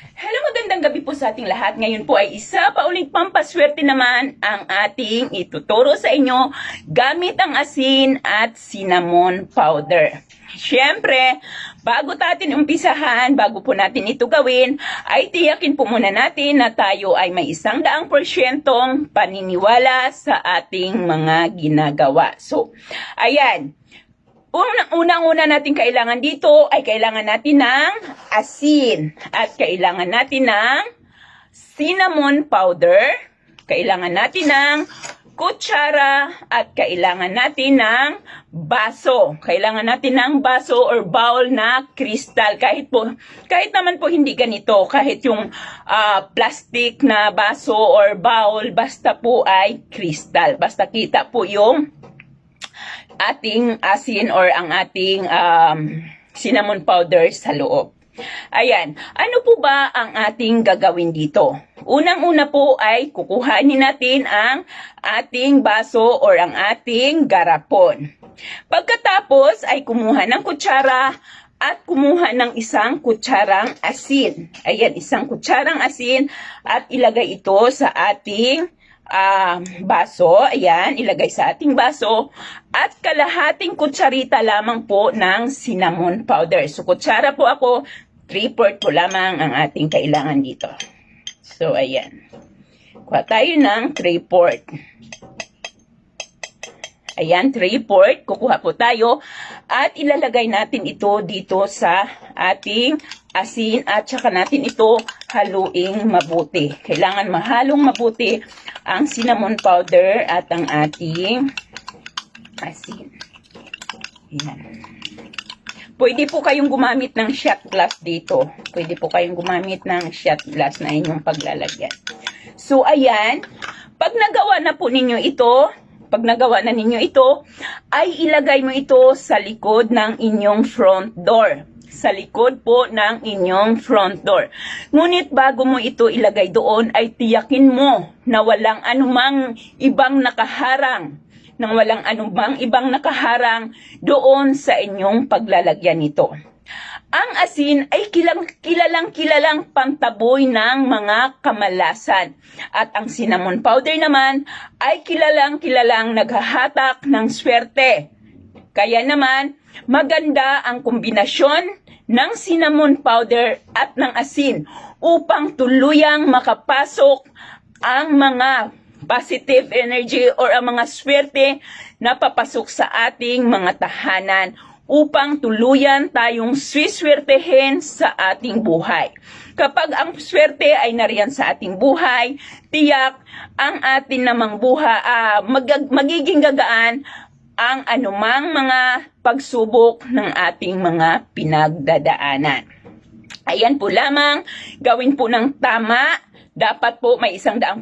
Hello, magandang gabi po sa ating lahat. Ngayon po ay isa pa ulit pampaswerte naman ang ating ituturo sa inyo gamit ang asin at cinnamon powder. Siyempre, bago natin umpisahan, bago po natin ito gawin, ay tiyakin po muna natin na tayo ay may 100% paniniwala sa ating mga ginagawa. So, ayan. Unang-una natin kailangan dito ay kailangan natin ng asin at kailangan natin ng cinnamon powder, kailangan natin ng kutsara at kailangan natin ng baso. Kailangan natin ng baso or bowl na kristal. Kahit naman po hindi ganito, kahit yung plastic na baso or bowl, basta po ay kristal. Basta kita po yung ating asin or ang ating cinnamon powder sa loob. Ayan, ano po ba ang ating gagawin dito? Unang-una po ay kukuhanin natin ang ating baso or ang ating garapon. Pagkatapos ay kumuha ng kutsara at kumuha ng 1 kutsarang asin. Ayan, 1 kutsarang asin at ilagay ito sa ating baso. Ayan, ilagay sa ating baso at kalahating kutsarita lamang po ng cinnamon powder. So, kutsara po ako, 3/4 po lamang ang ating kailangan dito. So, ayan. Kuha tayo ng 3/4. Ayan, 3/4. Kukuha po tayo at ilalagay natin ito dito sa ating asin at saka natin ito haluing mabuti. Kailangan mahalong mabuti ang cinnamon powder at ang ating asin. Ayan. Pwede po kayong gumamit ng shot glass dito. Pwede po kayong gumamit ng shot glass na inyong paglalagyan. So, ayan. Pag nagawa na ninyo ito, ay ilagay mo ito sa likod ng inyong front door. Sa likod po ng inyong front door. Ngunit bago mo ito ilagay doon, ay tiyakin mo na walang anumang ibang nakaharang. Nang walang anumang ibang nakaharang doon sa inyong paglalagyan nito. Ang asin ay kilalang pantaboy ng mga kamalasan. At ang cinnamon powder naman ay kilalang naghahatak ng swerte. Kaya naman, maganda ang kombinasyon ng cinnamon powder at ng asin upang tuluyang makapasok ang mga positive energy or ang mga swerte na papasok sa ating mga tahanan upang tuluyan tayong swiswertehin sa ating buhay. Kapag ang swerte ay nariyan sa ating buhay, tiyak ang atin namang buhay, magiging gagaan ang anumang mga pagsubok ng ating mga pinagdadaanan. Ayan po lamang, gawin po ng tama. Dapat po may 100%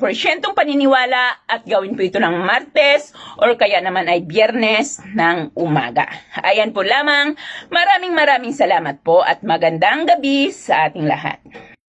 paniniwala at gawin po ito ng Martes or kaya naman ay Biyernes ng umaga. Ayan po lamang, maraming salamat po at magandang gabi sa ating lahat.